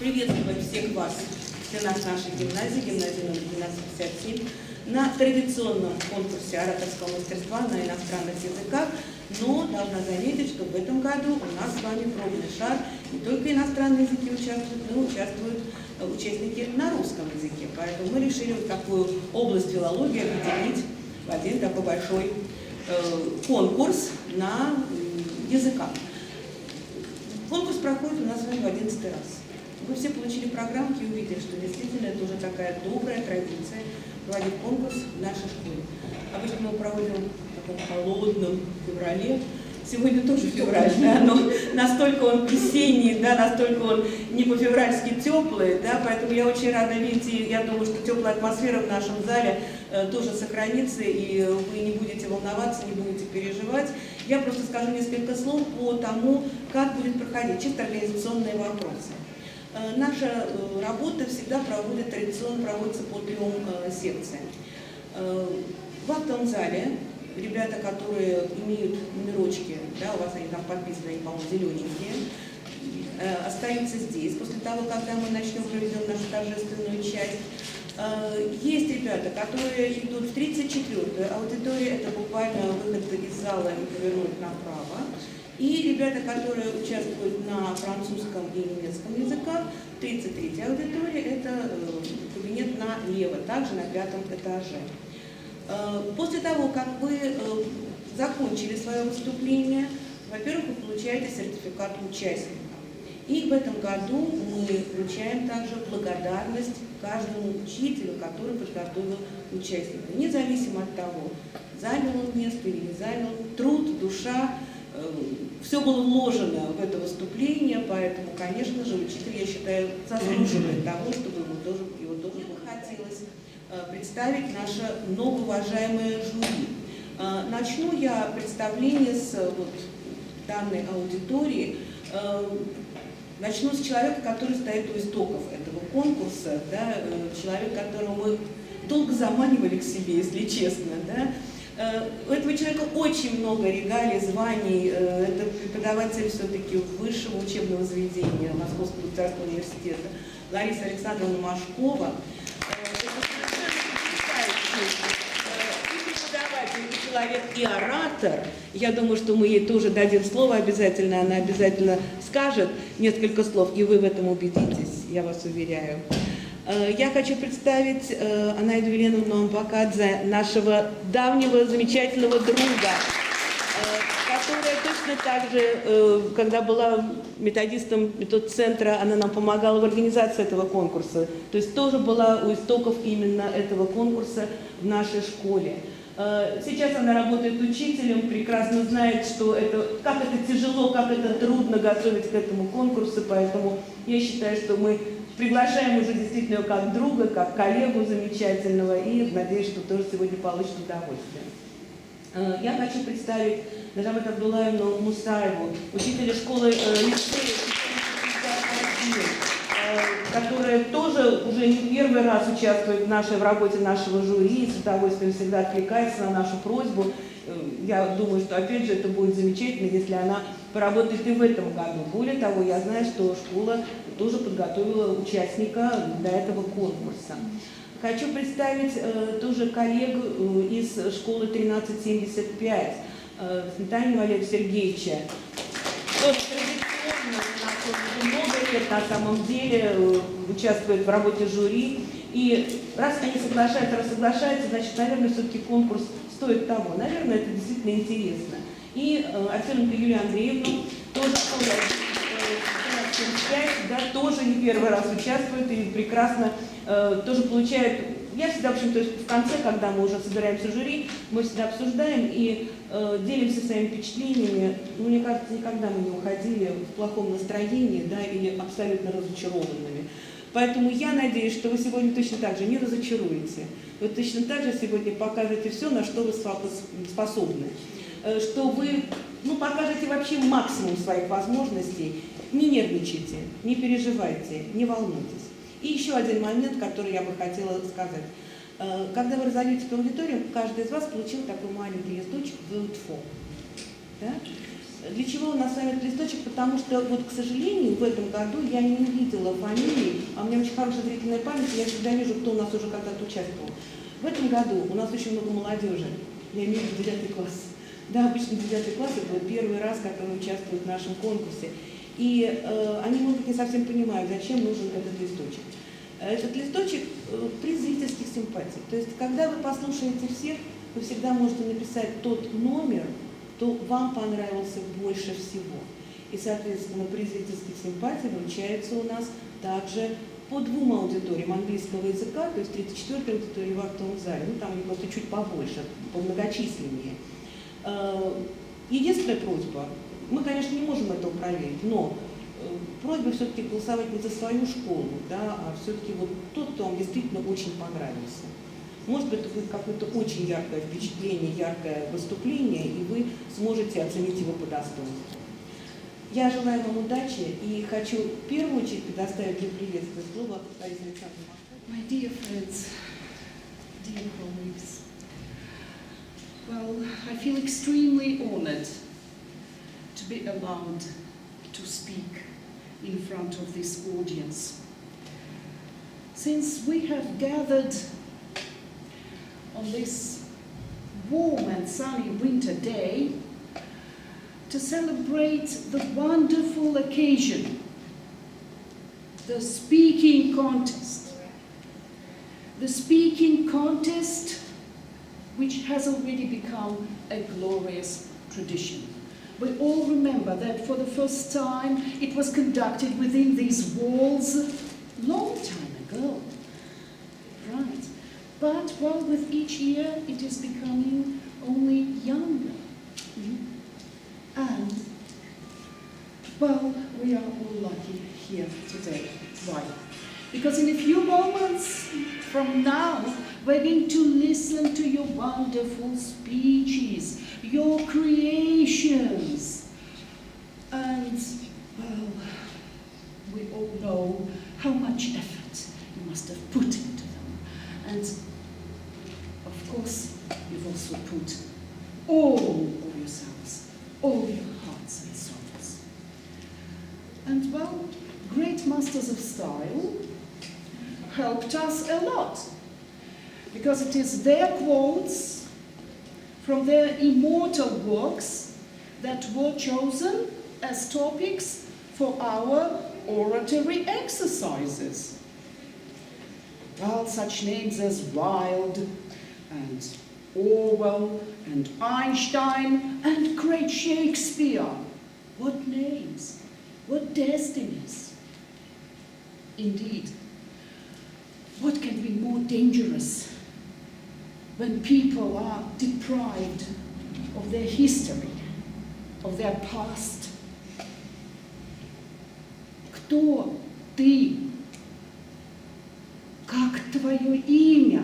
приветствовать всех вас в стенах нашей гимназии, гимназии номер 1257, на традиционном конкурсе ораторского мастерства на иностранных языках. Но должна заметить, что в этом году у нас с вами пробный шар, не только иностранные языки участвуют, но и участвуют участники на русском языке. Поэтому мы решили вот такую область филологии объединить в один такой большой конкурс на языках. Конкурс проходит у нас с вами в 11-й раз. Вы все получили программки и увидели, что действительно это уже такая добрая традиция проводить конкурс в нашей школе. Обычно мы его проводим в таком холодном феврале. Сегодня тоже февраль, да, но настолько он весенний, да, настолько он не по-февральски теплый, да, поэтому я очень рада видеть, и я думаю, что теплая атмосфера в нашем зале тоже сохранится, и вы не будете волноваться, не будете переживать. Я просто скажу несколько слов по тому, как будет проходить чисто организационные вопросы. Наша работа всегда традиционно проводится по 3 секциям. В актовом зале ребята, которые имеют номерочки, да, у вас они там подписаны, они, по-моему, зелененькие, остаются здесь. После того, когда мы начнем проведем нашу торжественную часть, есть ребята, которые идут в 34-ю аудиторию, это буквально выход из зала и повернуть направо. И ребята, которые участвуют на французском и немецком языках, 33-я аудитория, это кабинет налево, также на 5-м этаже. После того, как вы закончили свое выступление, во-первых, вы получаете сертификат участника. И в этом году мы вручаем также благодарность каждому учителю, который подготовил участника. Независимо от того, занял он место или не занял, труд, душа, все было вложено в это выступление, поэтому, конечно же, учитель, я считаю, заслуживает того, чтобы его тоже хотелось представить наше многоуважаемое жюри. Начну я представление с вот данной аудитории. Начну с человека, который стоит у истоков этого конкурса, да, человек, которого мы долго заманивали к себе, если честно. Да. У этого человека очень много регалий, званий. Это преподаватель все-таки высшего учебного заведения Московского государственного университета Лариса Александровна Машкова. И человек, и оратор. Я думаю, что мы ей тоже дадим слово обязательно, она обязательно скажет несколько слов, и вы в этом убедитесь, я вас уверяю. Я хочу представить Анаиду Веленовну Амбакадзе, нашего давнего замечательного друга, которая точно так же, когда была методистом метод-центра, она нам помогала в организации этого конкурса. То есть тоже была у истоков именно этого конкурса в нашей школе. Сейчас она работает учителем, прекрасно знает, что как это тяжело, как это трудно готовить к этому конкурсу, поэтому я считаю, что мы приглашаем уже действительно как друга, как коллегу замечательного, и надеюсь, что тоже сегодня получит удовольствие. Я хочу представить Нажамет Абдулаевну Мусаеву, учителя школы лицея, которая тоже уже не первый раз участвует в работе нашего жюри, с удовольствием всегда откликается на нашу просьбу. Я думаю, что опять же это будет замечательно, если она поработает и в этом году. Более того, я знаю, что школа тоже подготовила участника для этого конкурса. Хочу представить тоже коллегу из школы 1375, Сметанина Олега Сергеевича. Тоже традиционно, уже много лет на самом деле участвует в работе жюри. И раз они соглашаются, значит, наверное, все-таки конкурс стоит того. Наверное, это действительно интересно. И Арсененко Юлию Андреевну, тоже школа 1375, да, тоже не первый раз участвует и прекрасно тоже получает. Я всегда, в общем-то, в конце, когда мы уже собираемся жюри, мы всегда обсуждаем и делимся своими впечатлениями. Ну, мне кажется, никогда мы не уходили в плохом настроении, да, или абсолютно разочарованными. Поэтому я надеюсь, что вы сегодня точно так же не разочаруете. Вы точно так же сегодня покажете все, на что вы способны. Что вы покажете вообще максимум своих возможностей. Не нервничайте, не переживайте, не волнуйтесь. И еще один момент, который я бы хотела сказать. Когда вы разойдетесь по аудитории, каждый из вас получил такой маленький листочек «Vote for». Да? Для чего у нас с вами этот листочек? Потому что, вот, к сожалению, в этом году я не увидела фамилий, а у меня очень хорошая зрительная память, и я всегда вижу, кто у нас уже когда-то участвовал. В этом году у нас очень много молодежи, я имею в виду 9 класс. Да, обычно 9 класс это вот первый раз, который участвует в нашем конкурсе. И они, может быть, не совсем понимают, зачем нужен этот листочек. Этот листочек приз зрительских симпатий. То есть, когда вы послушаете всех, вы всегда можете написать тот номер, кто вам понравился больше всего. И, соответственно, приз зрительских симпатий вручается у нас также по 2 аудиториям английского языка, то есть 34-й аудитории в актовом зале, ну там они просто чуть побольше, помногочисленнее. Единственная просьба, мы, конечно, не можем этого проверить, но просьба все-таки голосовать не за свою школу, да, а все-таки вот тот, кто вам действительно очень понравился. Может быть, это будет какое-то очень яркое впечатление, яркое выступление, и вы сможете оценить его по достоинству. Я желаю вам удачи и хочу в первую очередь предоставить для приветствия слово Ларисе Александровне. My dear friends, dear colleagues, well, I feel extremely honored to be allowed to speak in front of this audience. Since we have gathered on this warm and sunny winter day to celebrate the wonderful occasion, the speaking contest. The speaking contest which has already become a glorious tradition. We all remember that for the first time it was conducted within these walls a long time ago. Right. But well, with each year it is becoming only younger. And, well, we are all lucky here today. Why? Because in a few moments from now, we're going to listen to your wonderful speeches, your creations. And, well, we all know how much effort you must have put into them. And, of course, you've also put all of yourselves, all your hearts and souls. And, well, great masters of style helped us a lot, because it is their quotes from their immortal works that were chosen as topics for our oratory exercises. Well, such names as Wilde and Orwell and Einstein and great Shakespeare. What names, what destinies. Indeed, what can be more dangerous when people are deprived of their history, of their past? Кто ты? Как твое имя?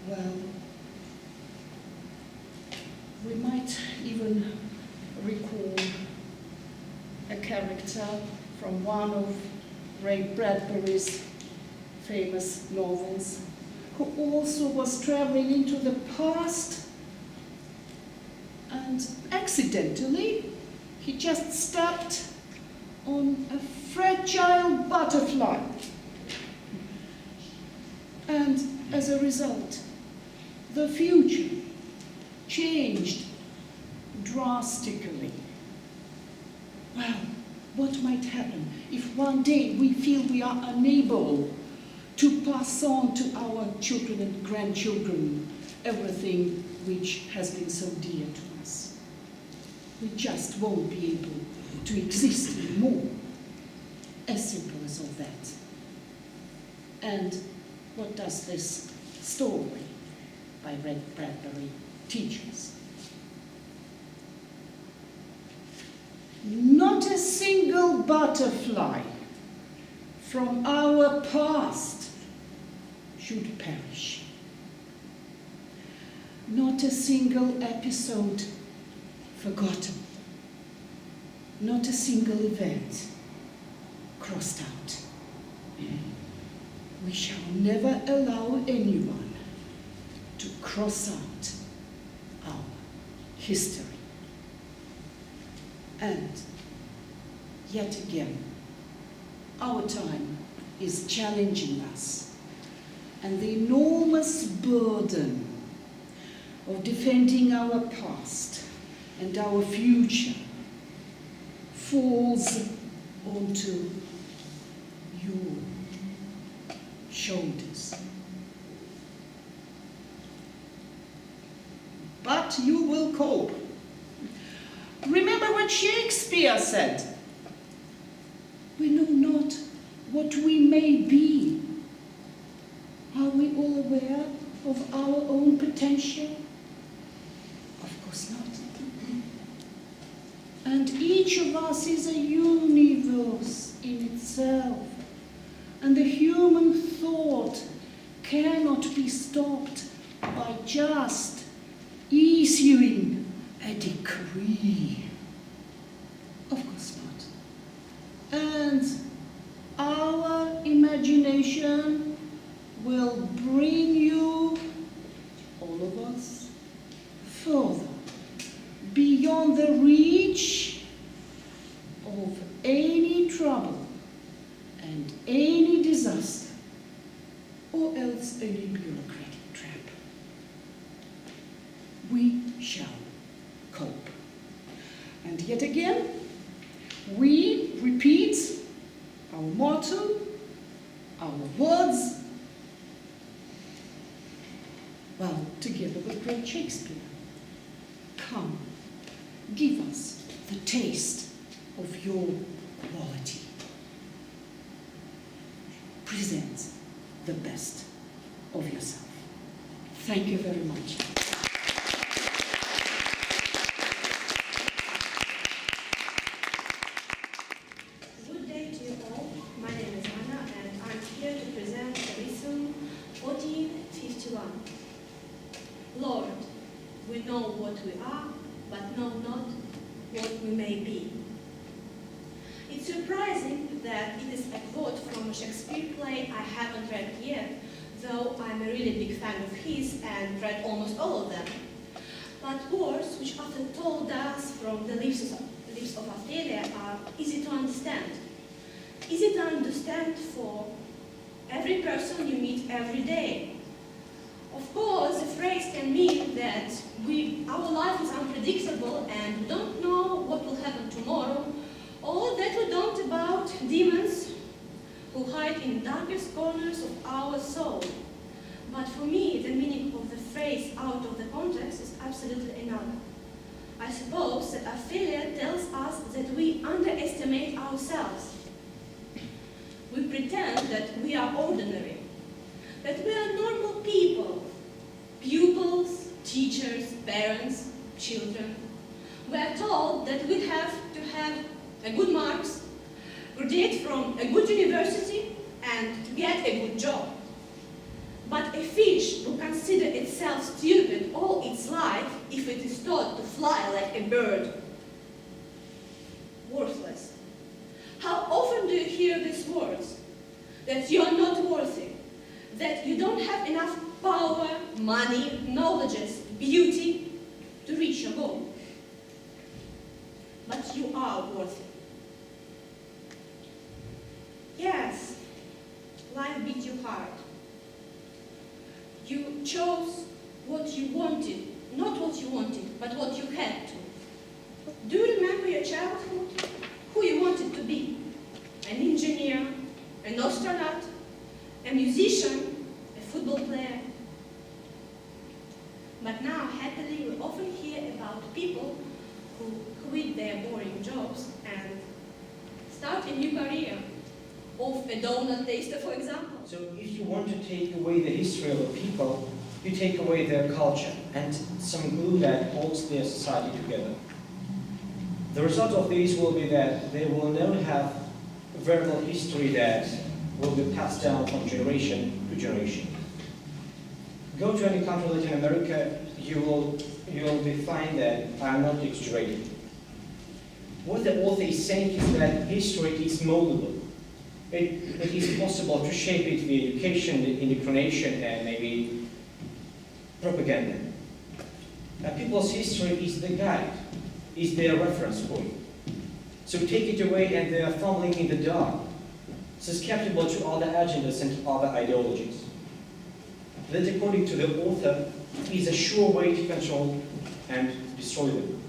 Well, we might even recall a character from one of Ray Bradbury's famous novels, who also was traveling into the past, and accidentally he just stepped on a fragile butterfly. And as a result, the future changed drastically. Well, what might happen if one day we feel we are unable to pass on to our children and grandchildren everything which has been so dear to us? We just won't be able to exist anymore. As simple as all that. And what does this story by Ray Bradbury teach us? Not a single butterfly from our past should perish. Not a single episode forgotten. Not a single event crossed out. We shall never allow anyone to cross out our history. And yet again, our time is challenging us, and the enormous burden of defending our past and our future falls onto your shoulders. But you will cope. Remember what Shakespeare said. We know not what we may be. Are we all aware of our own potential? Of course not. And each of us is a universe in itself. And the human thought cannot be stopped by just issuing a decree. Of course not. And our imagination will bring you, all of us, further, beyond the reach of any trouble and any disaster, or else any bureaucratic trap. We shall cope. And yet again, we repeat our motto, our words, well, together with great Shakespeare. Come, give us the taste of your quality. Present the best of yourself. Thank you very much. Good day to you all. My name is Anna and I'm here to present the lesson 1451. Lord, we know what we are, but know not what we may be. It's surprising that it is a quote from a Shakespeare play I haven't read yet, though I'm a really big fan of his and read almost all of them. But words which often told us from the lips of Ophelia are easy to understand. Easy to understand for every person you meet every day. Of course, the phrase can mean that our life is unpredictable and we don't know what will happen tomorrow, or that we don't about demons who hide in the darkest corners of our soul. But for me, the meaning of the phrase out of the context is absolutely another. I suppose that Ophelia tells us that we underestimate ourselves. We pretend that we are ordinary, that we are normal people, pupils, teachers, parents, children. We are told that we have to have a good marks, graduate from a good university, and to get a good job. But a fish will consider itself stupid all its life if it is taught to fly like a bird. Worthless. How often do you hear these words? That you are not worthy, that you don't have enough power, money, knowledge, beauty to reach your goal. But you are worthy. Yes, life beat you hard. You chose what you wanted, not what you wanted, but what you had to. Do you remember your childhood? Who you wanted to be? An engineer, an astronaut, a musician, a football player. But now, happily, we often hear about people who quit their boring jobs and start a new career, of a donut taster, for example. So if you want to take away the history of a people, you take away their culture and some glue that holds their society together. The result of this will be that they will never have a verbal history that will be passed down from generation to generation. Go to any country in Latin America, you will find that I'm not exaggerating. What the author is saying is that history is moldable. It is possible to shape it via education, indoctrination, and maybe propaganda. People's history is the guide, is their reference point. So take it away and they are fumbling in the dark, susceptible to other agendas and other ideologies. That, according to the author, is a sure way to control and destroy them.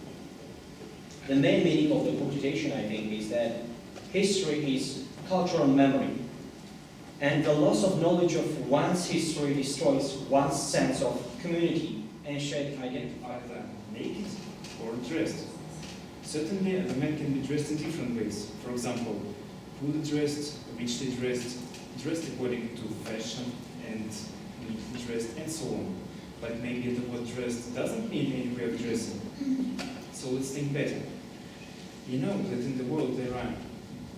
The main meaning of the quotation, I think, is that history is cultural memory, and the loss of knowledge of one's history destroys one's sense of community and shared identity. Either naked or dressed. Certainly, the men can be dressed in different ways. For example, poorly dressed, richly dressed, dressed according to fashion, and neatly dressed, and so on. But maybe the word dressed doesn't mean any way of dressing. So let's think better. You know that in the world there are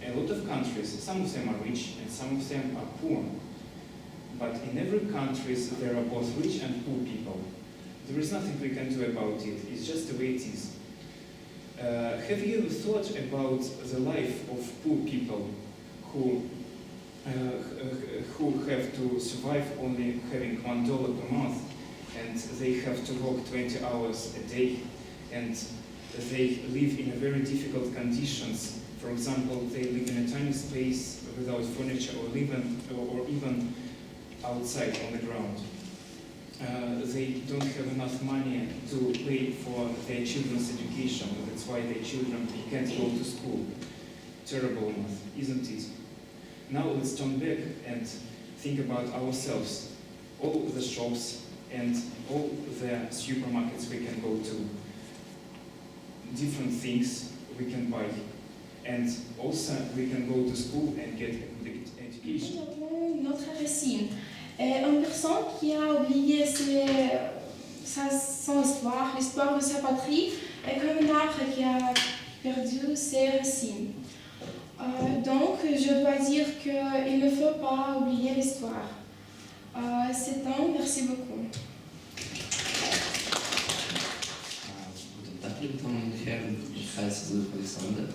a lot of countries, some of them are rich and some of them are poor. But in every country there are both rich and poor people. There is nothing we can do about it, it's just the way it is. Have you thought about the life of poor people who have to survive only having $1 per month, and they have to work 20 hours a day, and they live in a very difficult conditions? For example, they live in a tiny space without furniture or even outside on the ground. They don't have enough money to pay for their children's education. That's why their children can't go to school. Terrible enough, isn't it? Now let's turn back and think about ourselves. All the shops and all the supermarkets we can go to. Different things we can buy. And also we can go to school and get a good education. Notre récit. Une personne qui a oublié son histoire, l'histoire de sa patrie, est comme un arbre qui a perdu ses racines. Donc, je dois dire qu'il ne faut pas oublier l'histoire. C'est un, merci beaucoup. Guten Tag, liebe Damen und Herren, ich heiße Alexander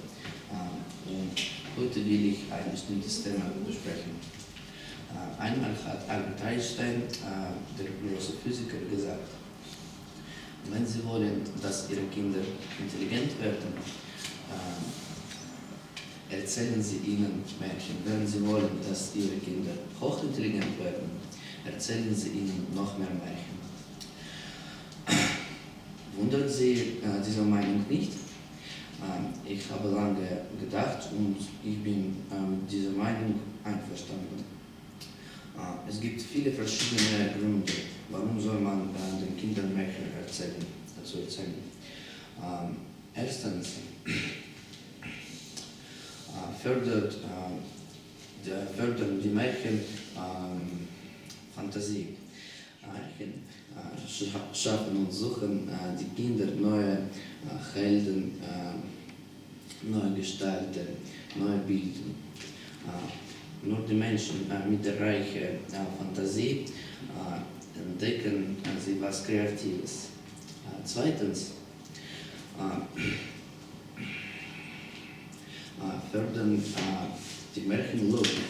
und heute will ich ein bestimmtes Thema besprechen. Einmal hat Albert Einstein, der große Physiker, gesagt, wenn Sie wollen, dass Ihre Kinder intelligent werden, erzählen Sie ihnen Märchen. Wenn Sie wollen, dass Ihre Kinder hochintelligent werden, erzählen Sie ihnen noch mehr Märchen. Wundert Sie diese Meinung nicht? Ich habe lange gedacht und ich bin mit dieser Meinung einverstanden. Es gibt viele verschiedene Gründe, warum soll man den Kindern Märchen erzählen. Erstens fördern die Märchen Fantasie. Märchen schaffen und suchen die Kinder neue Helden, neue Gestalten, neue Bilder. Nur die Menschen mit der reichen Fantasie entdecken sie was Kreatives. Zweitens fördern die Märchenlogik,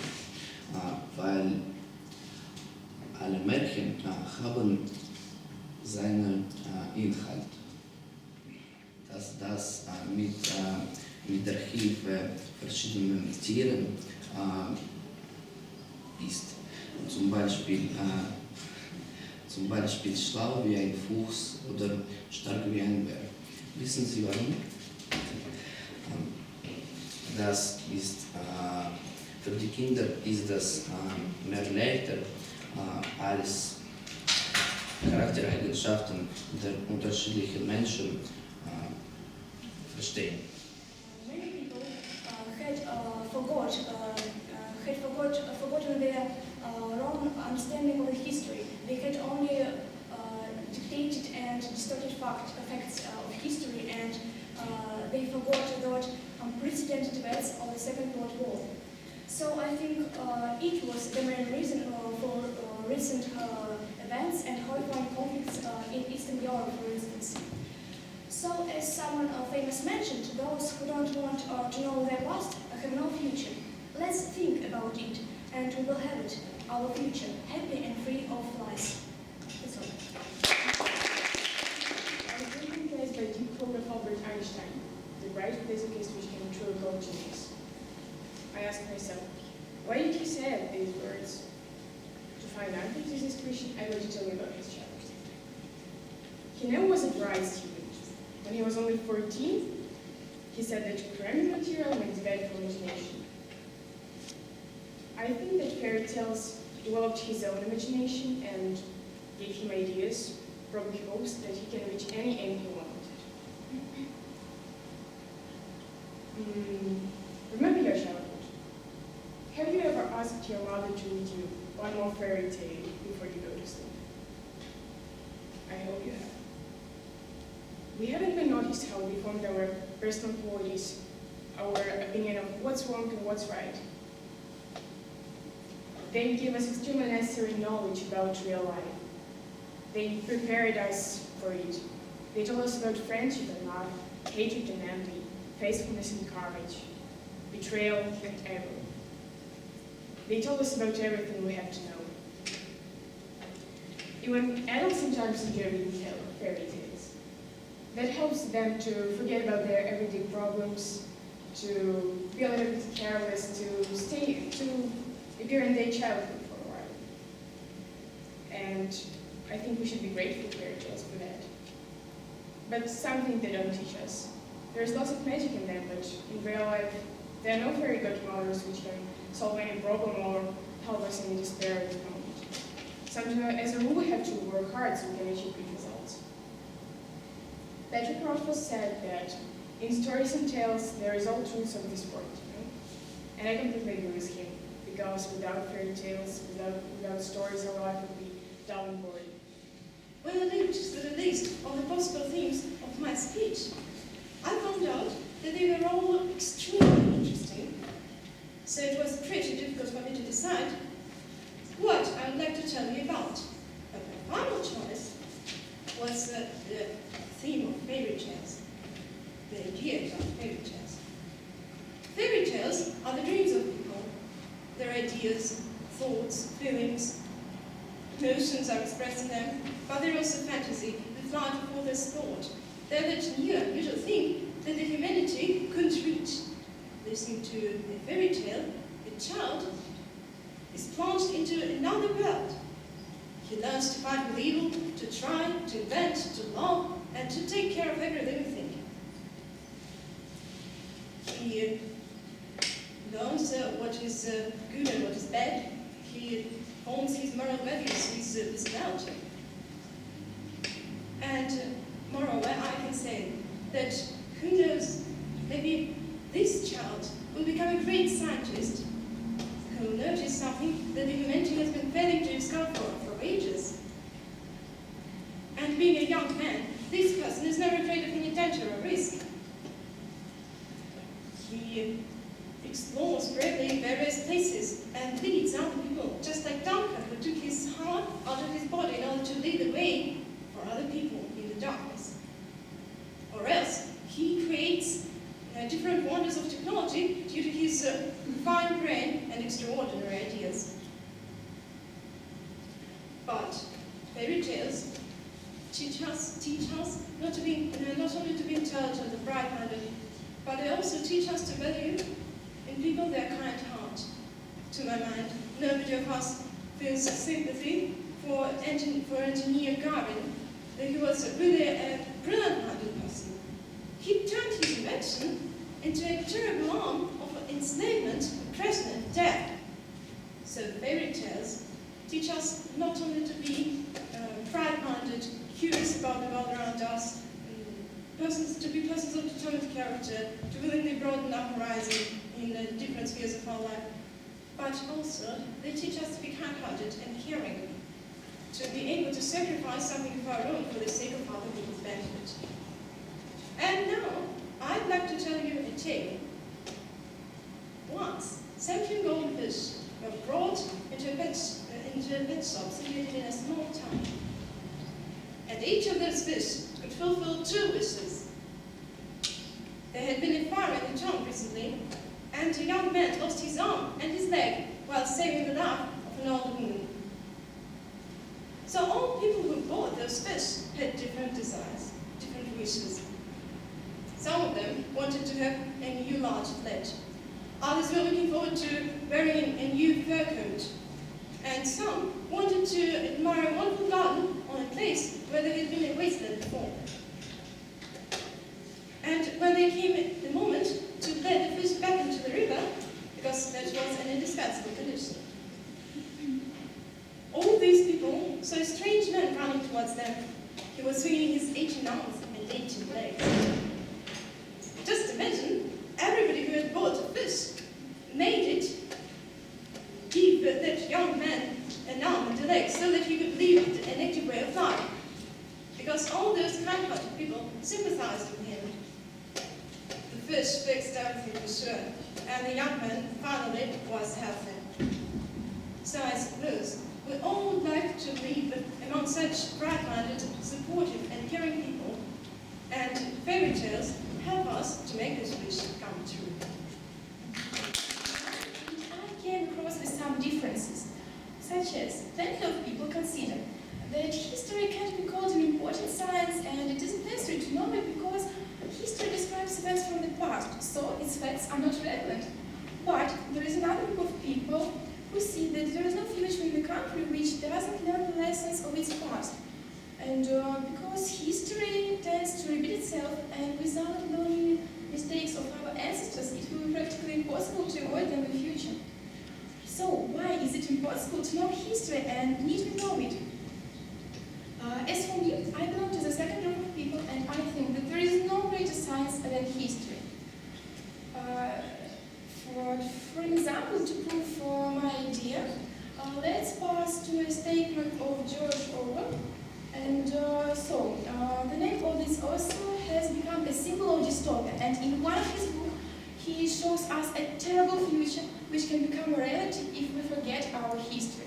weil alle Märchen haben seinen Inhalt. Dass das mit der Hilfe verschiedener Tieren ist. Zum Beispiel schlau wie ein Fuchs oder stark wie ein Bär. Wissen Sie warum? Das ist, für die Kinder ist das mehr leichter als Charaktereigenschaften der unterschiedlichen Menschen verstehen. Many people had forgotten their wrong understanding of the history. They had only dictated and distorted facts of history, and they forgot the unprecedented events of the Second World War. So I think it was the main reason for recent events and horrifying conflicts in Eastern Europe, for instance. So, as someone famous mentioned, those who don't want to know their past have no future. Let's think about it, and we will have it, our future, happy and free of lies. That's all. Christian, I want to tell you about his childhood. He never was a bright student. When he was only 14, he said that cramming material makes bad for imagination. I think that fairy tales developed his own imagination and gave him ideas, probably hopes that he can reach any aim he wanted. Remember your childhood. Have you ever asked your mother to read you one more fairy tale before you go to sleep? I hope you have. We haven't even noticed how we formed our personal qualities, our opinion of what's wrong and what's right. They gave us extremely necessary knowledge about real life. They prepared us for it. They told us about friendship and love, hatred and envy, faithfulness and courage, betrayal and error. They told us about everything we have to know. Even adults sometimes enjoy reading fairy tales. That helps them to forget about their everyday problems, to be a little bit careless, to appear in their childhood for a while. And I think we should be grateful to fairy tales for that. But something they don't teach us. There's lots of magic in them, but in real life, there are no fairy godmothers which can solve any problem or help us in despair at the moment. Sometimes, as a rule, we have to work hard so we can achieve good results. Patrick Rothfuss said that in stories and tales, there is all truths of this world, And I completely agree with him, because without fairy tales, without stories, our life would be dull and boring. When I looked to the list of the possible themes of my speech, I found out that they were all extremely interesting. So it was pretty difficult for me to decide what I would like to tell you about. But my final choice was the theme of fairy tales, the ideas of fairy tales. Fairy tales are the dreams of people. Their ideas, thoughts, feelings, emotions are expressed in them, but they're also fantasy, the flight of author's thought. They're that usual thing that the humanity couldn't reach. Listening to a fairy tale, a child is plunged into another world. He learns to fight with evil, to try, to invent, to love, and to take care of every living thing. He learns what is good and what is bad. He forms his moral values with knowledge. And moreover, I can say that, who knows, maybe this child will become a great scientist who will notice something that the humanity has been failing to discover for ages. And being a young man, this person is never afraid of any danger or risk. He explores bravely various places and leads other people, just like Duncan, who took his heart out of his body in order to lead the way for other people in the darkness. Or else, he creates different wonders of technology due to his fine brain and extraordinary ideas. But fairy tales teach us not only to be intelligent and bright-minded, but they also teach us to value in people their kind heart. To my mind, nobody of us feels sympathy for engineer Garvin, that he was really a brilliant-minded person. He turned his invention into a terrible arm of enslavement, oppression, and death. So fairy tales teach us not only to be bright-minded, curious about the world around us, to be persons of determined character, to willingly broaden our horizon in the different spheres of our life, but also they teach us to be kind-hearted and caring, to be able to sacrifice something of our own for the sake of other people's benefit. And now, I'd like to tell you a tale. Once, 17 goldfish were brought into a pet shop situated in a small town. And each of those fish could fulfill 2 wishes. There had been a fire in the town recently, and a young man lost his arm and his leg while saving the life of an old woman. So all people who bought those fish had different desires, different wishes. Some of them wanted to have a new large sledge. Others were looking forward to wearing a new fur coat. and some wanted to admire a wonderful garden on a place where there had been a wasteland before. And when there came the moment to let the fish back into the river, because that was an indispensable condition, all these people saw a strange man running towards them. He was swinging his 18 arms and 18 legs. Just imagine, everybody who had bought a fish made it give that young man an arm and a leg so that he could live an active way of life. Because all those kind-hearted people sympathized with him. The fish fixed everything for sure, and the young man finally was healthy. So I suppose we all would like to live among such bright-minded, supportive and caring people, and fairy tales help us to make this wish come true. I came across with some differences, such as plenty of people consider that history can't be called an important science and it isn't necessary to know it because history describes events from the past, so its facts are not relevant. But there is another group of people who see that there is no future in the country which doesn't learn the lessons of its past. And because history tends to repeat itself, and without learning mistakes of our ancestors, it will be practically impossible to avoid them in the future. So why is it impossible to know history and need to know it? As for me, I belong to the second group of people, and I think that there is no greater science than history. For an example, to prove my idea, let's pass to a statement of George Orwell. And the name of this author has become a symbol of dystopia, and in one of his books, he shows us a terrible future which can become a reality if we forget our history.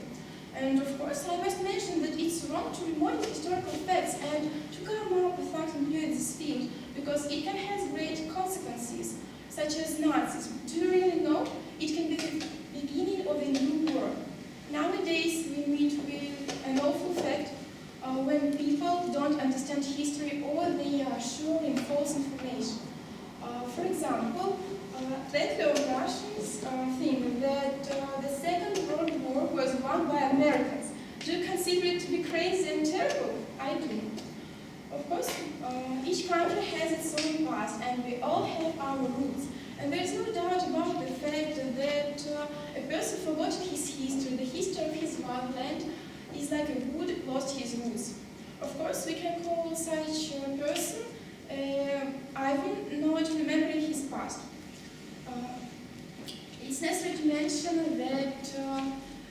And of course, I must mention that it's wrong to remodel historical facts and to come up with something new in this field, because it can have great consequences, such as Nazism. Do you really know? It can be the beginning of a new war. Nowadays, we meet with an awful fact when people don't understand history or they are sharing false information. For example, plenty of Russians think that the Second World War was won by Americans. Do you consider it to be crazy and terrible? I do. Of course, each country has its own past, and we all have our roots. And there is no doubt about the fact that a person forgotten his history, the history of his motherland, is like a wood lost his roots. Of course, we can call such a person Ivan, not remembering his past. It's necessary to mention that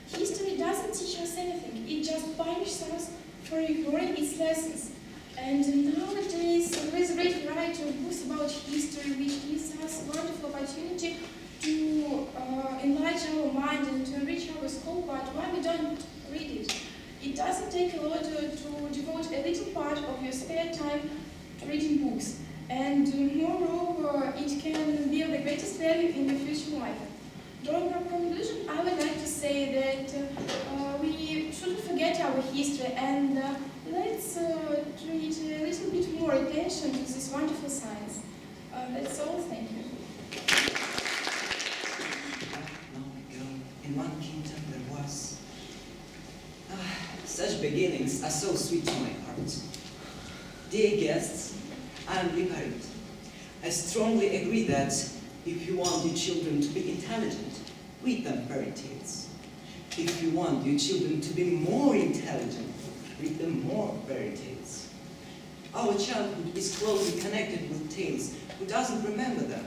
history doesn't teach us anything. It just punishes us for ignoring its lessons. And nowadays, there is a great variety of books about history which gives us a wonderful opportunity to enlarge our mind and to enrich our scope, but why we don't read it? It doesn't take a lot to devote a little part of your spare time to reading books. And moreover, it can be of the greatest value in your future life. Drawing a conclusion, I would like to say that we shouldn't forget our history, and let's treat a little bit more attention to this wonderful science. That's all. Thank you. Long ago, in one kingdom there was... such beginnings are so sweet to my heart. Dear guests, I am Liparit. I strongly agree that if you want your children to be intelligent, read them fairy tales. If you want your children to be more intelligent, read them more fairy tales. Our childhood is closely connected with tales. Who doesn't remember them?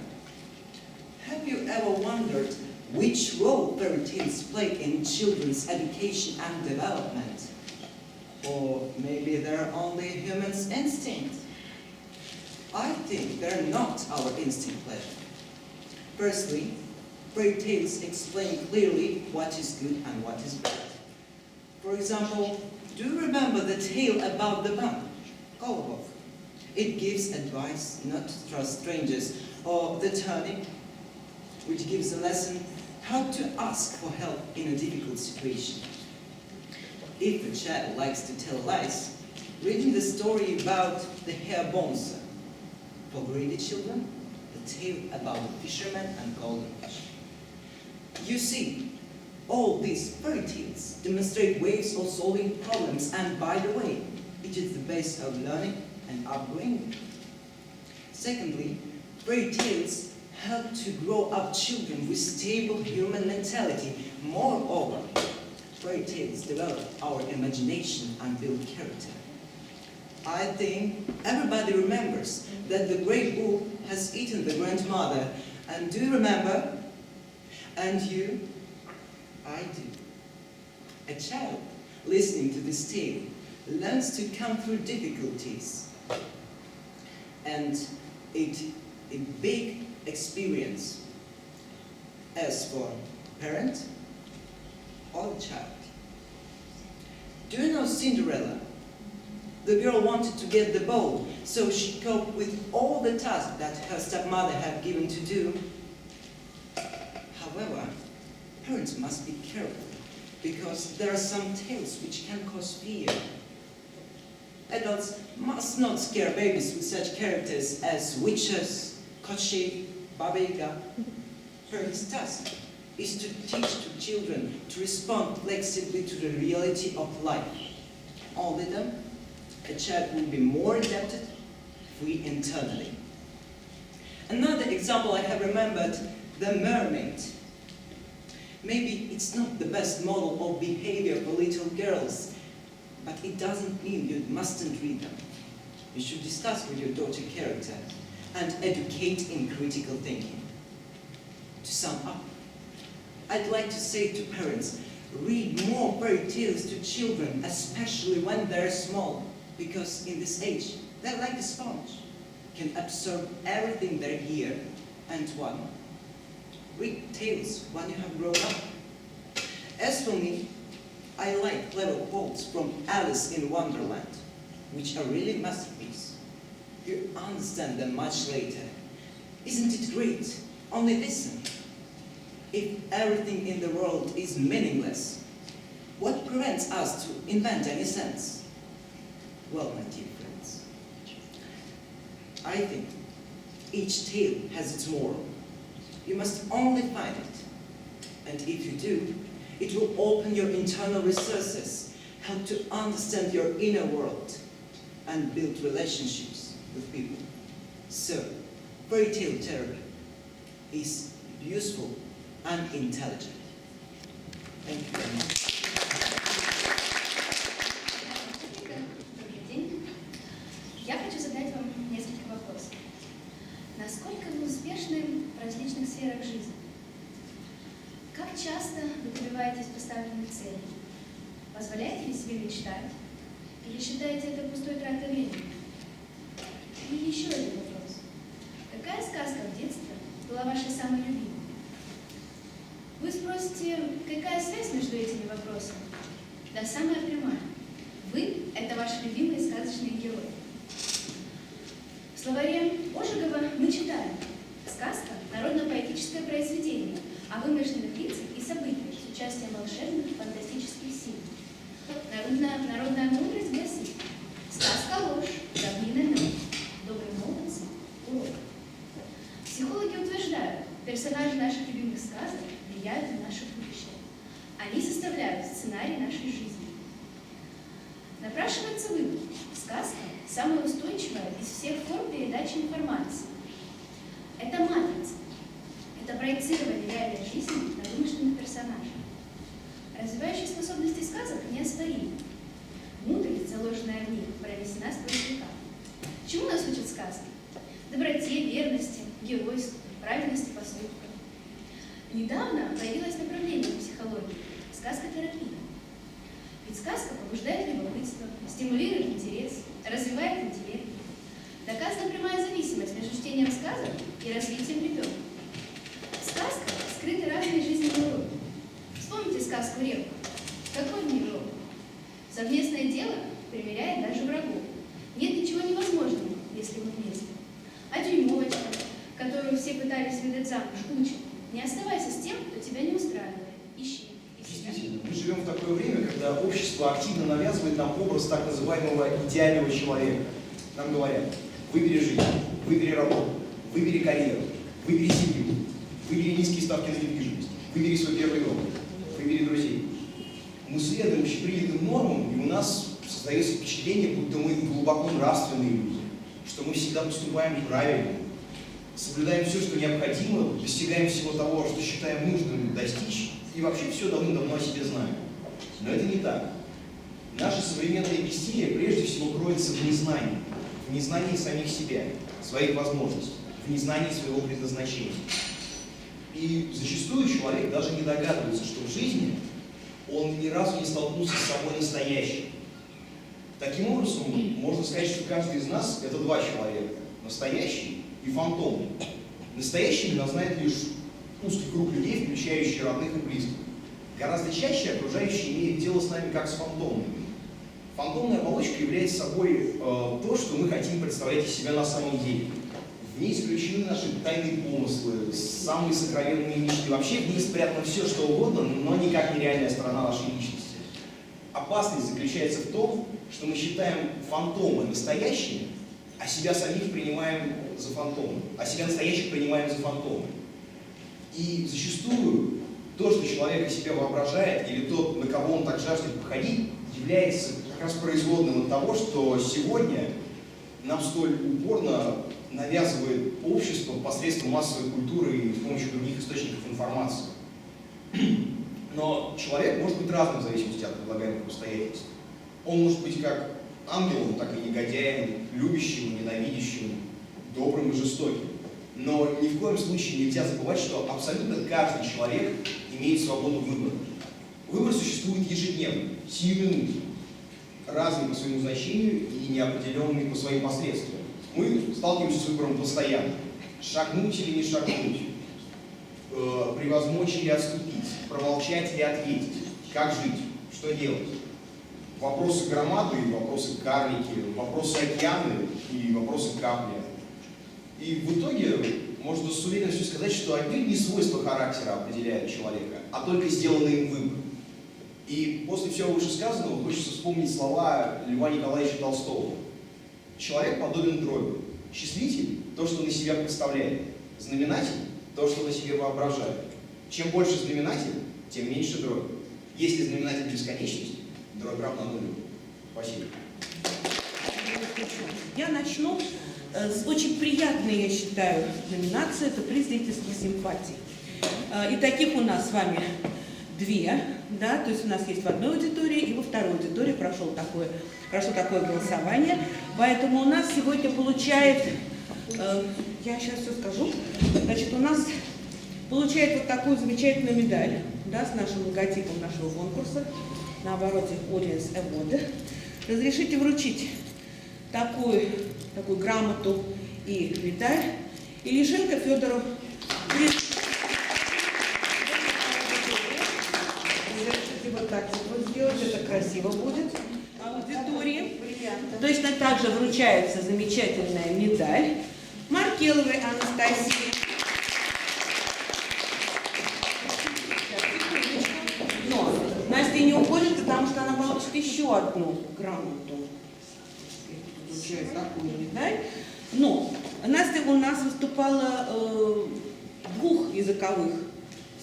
Have you ever wondered which role fairy tales play in children's education and development? Or maybe they're only human's instinct? I think they're not our instinct pleasure. Firstly, fairy tales explain clearly what is good and what is bad. For example, do you remember the tale about the monk, Kolobok? It gives advice not to trust strangers, or the turnip, which gives a lesson how to ask for help in a difficult situation. If a child likes to tell lies, reading the story about the hare Bonza. For greedy children, the tale about the fisherman and golden fish. You see, All these fairy tales demonstrate ways of solving problems, and by the way, it is the base of learning and upbringing. Secondly, fairy tales help to grow up children with stable human mentality. Moreover, fairy tales develop our imagination and build character. I think everybody remembers that the great bull has eaten the grandmother. And do you remember? And you? I do. A child listening to this tale learns to come through difficulties. And it's a big experience as for parent or child. Do you know Cinderella? The girl wanted to get the ball, so she coped with all the tasks that her stepmother had given to do. However, parents must be careful, because there are some tales which can cause fear. Adults must not scare babies with such characters as witches, Kochi, Baba Yaga. Parents' task is to teach to children to respond flexibly to the reality of life. Only then, a child will be more adapted, free internally. Another example I have remembered, the mermaid. Maybe it's not the best model of behavior for little girls, but it doesn't mean you mustn't read them. You should discuss with your daughter character and educate in critical thinking. To sum up, I'd like to say to parents, read more fairy tales to children, especially when they're small, because in this age, they're like a sponge, can absorb everything they hear. And one, read tales when you have grown up. As for me, I like clever quotes from Alice in Wonderland, which are really masterpieces. You understand them much later. Isn't it great? Only listen. If everything in the world is meaningless, what prevents us to invent any sense? Well, my dear friends, I think each tale has its moral. You must only find it. And if you do, it will open your internal resources, help to understand your inner world, and build relationships with people. So, fairy tale therapy is useful and intelligent. Thank you very much. Добрый день. Я хочу задать вам несколько вопросов. Насколько вы успешны в различных сферах жизни? Как часто вы добиваетесь поставленных целей? Позволяете ли себе мечтать? Или считаете это пустой тратой времени? И еще один вопрос. Какая сказка в детстве была вашей самой любимой? Вы спросите, какая связь между этими вопросами? Да, самая прямая. Вы – это ваши любимые сказочные герои. В словаре Ожегова мы читаем: сказка – народно-поэтическое произведение о вымышленных лицах и событиях с участием волшебных фантастических сил. Народная мудрость гласит: сказка – ложь, равнина – мед, добрые молодцы – урок. Психологи утверждают, персонажи наших любимых сказок влияют на наше будущее. Они составляют сценарий нашей жизни. Напрашивается вывод: сказка – самая устойчивая из всех форм передачи информации. Это матрица. Это проецирование реальной жизни на вымышленных персонажей. Развивающие способности сказок неоспоримы. Мудрость, заложенная в них, пронесена сквозь века. Чему нас учат сказки? Доброте, верности, геройству, правильности поступка. Недавно появилось направление в психологии – сказкотерапия. Ведь сказка побуждает любопытство, стимулирует интерес, развивает интеллект. Доказана прямая зависимость между чтением сказок и развитием ребенка. В сказках скрыты разные жизненные уроки. Вспомните сказку «Репка». Какой в ней урок? Совместное дело примиряет даже врагов. Нет ничего невозможного, если мы вместе. А дюймовочка, которую все пытались выдать замуж, учит: не оставайся с тем, кто тебя не устраивает. Ищи. Действительно, мы живем в такое время, когда общество активно навязывает нам образ так называемого идеального человека. Нам говорят: выбери жизнь, выбери работу, выбери карьеру, выбери семью, выбери низкие ставки на недвижимость, выбери свой первый дом. мире друзей. Мы следуем общепринятым нормам, и у нас создается впечатление, будто мы глубоко нравственные люди, что мы всегда поступаем правильно, соблюдаем все, что необходимо, достигаем всего того, что считаем нужным достичь, и вообще все давным-давно о себе знаем. Но это не так. Наше современное бессилие прежде всего кроется в незнании самих себя, своих возможностей, в незнании своего предназначения. И зачастую человек даже не догадывается, что в жизни он ни разу не столкнулся с собой настоящим. Таким образом, можно сказать, что каждый из нас – это два человека – настоящий и фантомный. Настоящими нас знает лишь узкий круг людей, включающий родных и близких. Гораздо чаще окружающие имеют дело с нами как с фантомными. Фантомная оболочка является собой то, что мы хотим представлять из себя на самом деле. В ней исключены наши тайные помыслы, самые сокровенные мечты. Вообще в ней спрятано все, что угодно, но никак не реальная сторона нашей личности. Опасность заключается в том, что мы считаем фантомы настоящими, а себя самих принимаем за фантомы, а себя настоящих принимаем за фантомы. И зачастую то, что человек из себя воображает, или тот, на кого он так жаждет походить, является как раз производным от того, что сегодня нам столь упорно навязывает общество посредством массовой культуры и с помощью других источников информации. Но человек может быть разным в зависимости от предлагаемых обстоятельств. Он может быть как ангелом, так и негодяем, любящим, ненавидящим, добрым и жестоким. Но ни в коем случае нельзя забывать, что абсолютно каждый человек имеет свободу выбора. Выбор существует ежедневно, сиюминутно, разный по своему значению и неопределенный по своим последствиям. Мы сталкиваемся с выбором постоянно. Шагнуть или не шагнуть, превозмочь или отступить, промолчать или ответить, как жить, что делать. Вопросы громады, вопросы карлики, вопросы океаны и вопросы капли. И в итоге можно с уверенностью сказать, что отнюдь не свойства характера определяют человека, а только сделанный им выбор. И после всего вышесказанного хочется вспомнить слова Льва Николаевича Толстого. Человек подобен дроби. Счислитель – то, что на себя представляет. Знаменатель – то, что на себе воображает. Чем больше знаменатель, тем меньше дробь. Если знаменатель бесконечность, дробь равна нулю. Спасибо. Я начну с очень приятной, я считаю, номинации. Это приз зрительской симпатии. И таких у нас с вами две, да, то есть у нас есть в одной аудитории и во второй аудитории прошло такое голосование. Поэтому у нас сегодня получает, я сейчас все скажу, значит, у нас получает вот такую замечательную медаль, да, с нашим логотипом нашего конкурса, на обороте Audience Award. Разрешите вручить такую грамоту и медаль Илишенко Федору. Разрешите вот так вот сделать, это красиво будет. Аудитории. Точно так же вручается замечательная медаль Маркеловой Анастасии. Но Настя не уходит, потому что она получит еще одну грамоту. Получает такую медаль. Но Настя у нас выступала в двух языковых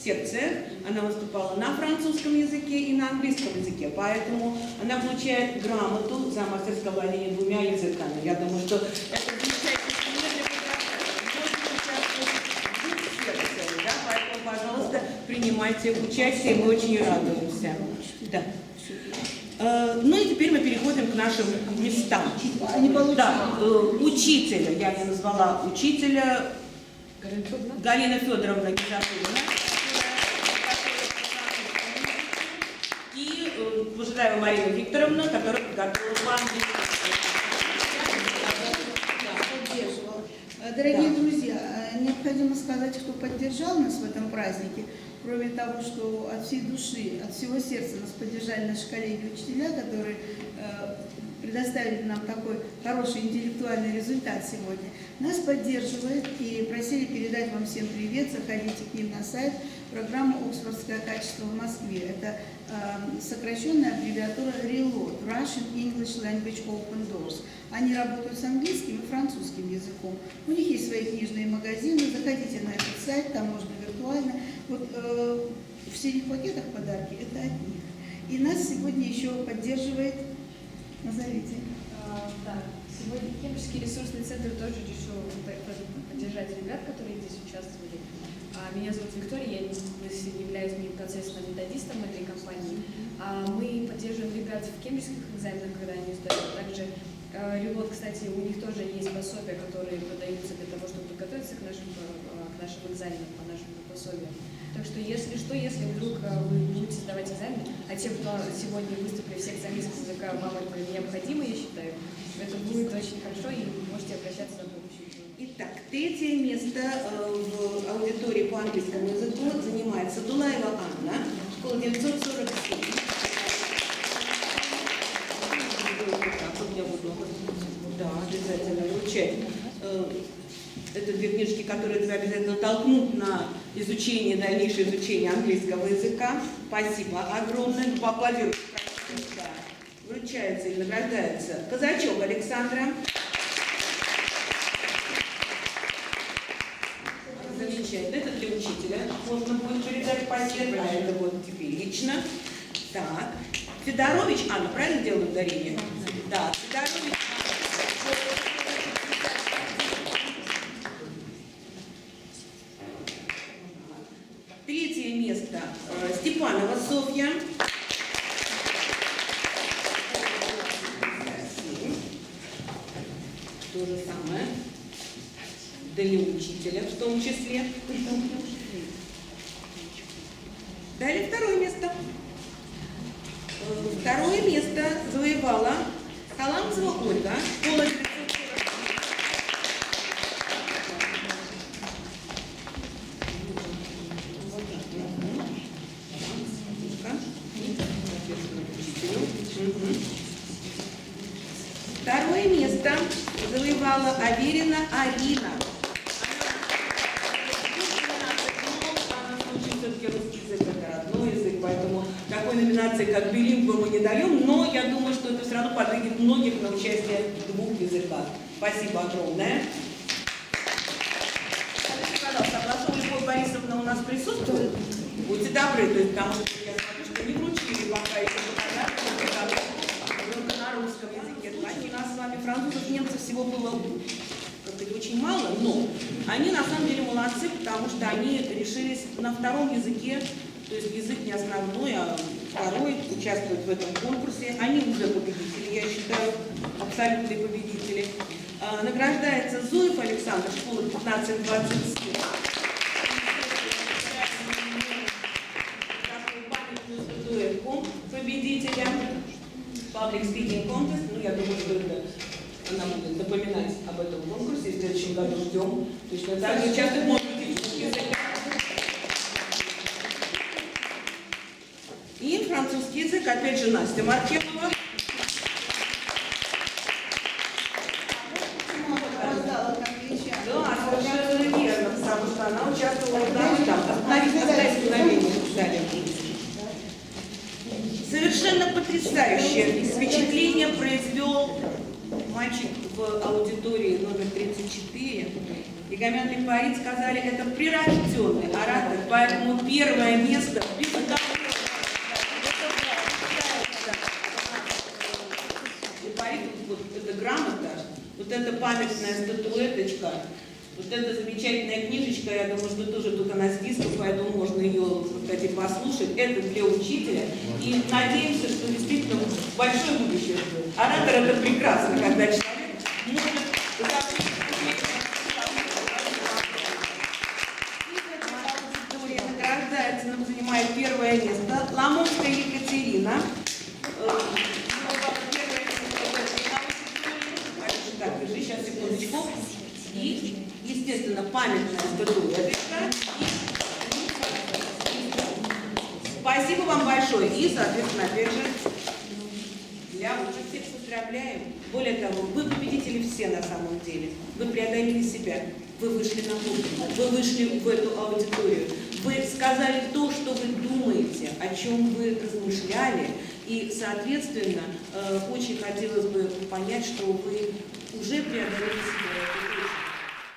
секциях. Она выступала на французском языке и на английском языке, поэтому она получает грамоту за мастерское владение двумя языками. Я думаю, что это замечательно, да? Поэтому, пожалуйста, принимайте участие, мы очень радуемся. Да. Ну и теперь мы переходим к нашим местам. Да, учителя, я не назвала учителя, Галина Федоровна Гизатуллина. И Пожидаева Марина Викторовна, которая подготовила план. Дорогие друзья, необходимо сказать, кто поддержал нас в этом празднике. Кроме того, что от всей души, от всего сердца нас поддержали наши коллеги и учителя, которые предоставили нам такой хороший интеллектуальный результат сегодня, нас поддерживает и просили передать вам всем привет, заходите к ним на сайт, программа «Оксфордское качество в Москве». Это сокращенная аббревиатура RELOT, Russian English Language Open Doors. Они работают с английским и французским языком. У них есть свои книжные магазины, заходите на этот сайт, там можно виртуально. Вот, в синих пакетах подарки, это от них. И нас сегодня еще поддерживает, назовите. Да, сегодня Кембриджский ресурсный центр тоже решил поддержать ребят, которые здесь участвовали. Меня зовут Виктория, я являюсь непосредственно методистом этой компании. Мы поддерживаем ребят в кембриджских экзаменах, когда они сдают. Также, вот, кстати, у них тоже есть пособия, которые подаются для того, чтобы подготовиться к нашим экзаменам, по нашим пособиям. Так что, если что, если вдруг вы будете сдавать экзамен, а те, кто сегодня выступили в секции английского языка, вам это необходимо, я считаю, это будет очень хорошо, и вы можете обращаться за помощью. Итак, третье место в аудитории по английскому языку занимается Дулаева Анна, школа 947. Я буду, да, обязательно вручать. Это две книжки, которые тебя обязательно толкнут на изучение, дальнейшее изучение английского языка. Спасибо огромное. Поаплодируйте. Вручается и награждается Казачок Александра. Замечательно. Это для учителя. Можно будет передать пакет, а это вот тебе лично. Так. Федорович Анна, правильно делаю ударение? Да, Федорович Третье место Степанова Софья. То же самое. Для учителя в том числе. Далее второе место. Второе место завоевала Халамцева Ольга, школа 940. Второе место завоевала Аверина Арина. Поэтому такой номинации, как билингва, мы не даем, но я думаю, что это все равно подвигнет многих на участие в двух языках. Спасибо огромное. Скажите, пожалуйста, Обласова Любовь Борисовна у нас присутствует? Будьте добры, то есть, потому что я смотрю, что не вручили пока еще фотографию, только на русском языке. У нас с вами французов, немцев всего было очень мало, но они на самом деле молодцы, потому что они решились на втором языке. То есть язык не основной, а второй, участвуют в этом конкурсе. Они уже победители, я считаю, абсолютные победители. Награждается Зуев Александр, школа 1527. Памятную статуэтку победителя Public Speaking Contest. Ну, я думаю, что это она будет напоминать об этом конкурсе. В следующем году ждем. Точно так же участвует, может быть, и в языке. И французский язык, опять же, Настя Маркелова. Да, совершенно верно, потому что она участвовала там. Оставить мгновение. Совершенно потрясающее впечатление произвел мальчик в аудитории номер 34. Игомен Липарит сказали, это прирожденный оратор, поэтому первое место без вот эта грамота, вот эта памятная статуэточка, вот эта замечательная книжечка, я думаю, что тоже тут она с диском, поэтому можно ее, кстати, послушать. Это для учителя. И надеемся, что действительно большое будущее. Оратор — это прекрасно, когда человек может награждается, занимает первое место. Ламовская Екатерина. Так, держи, сейчас, секундочку. И, естественно, памятная статуэточка. Спасибо вам большое. И, соответственно, опять же, я уже всех поздравляю. Более того, вы победители все на самом деле. Вы преодолели себя. Вы вышли на публику. Вы вышли в эту аудиторию. Вы сказали то, что вы думаете, о чем вы размышляли. И, соответственно, очень хотелось бы понять, что вы уже преодолели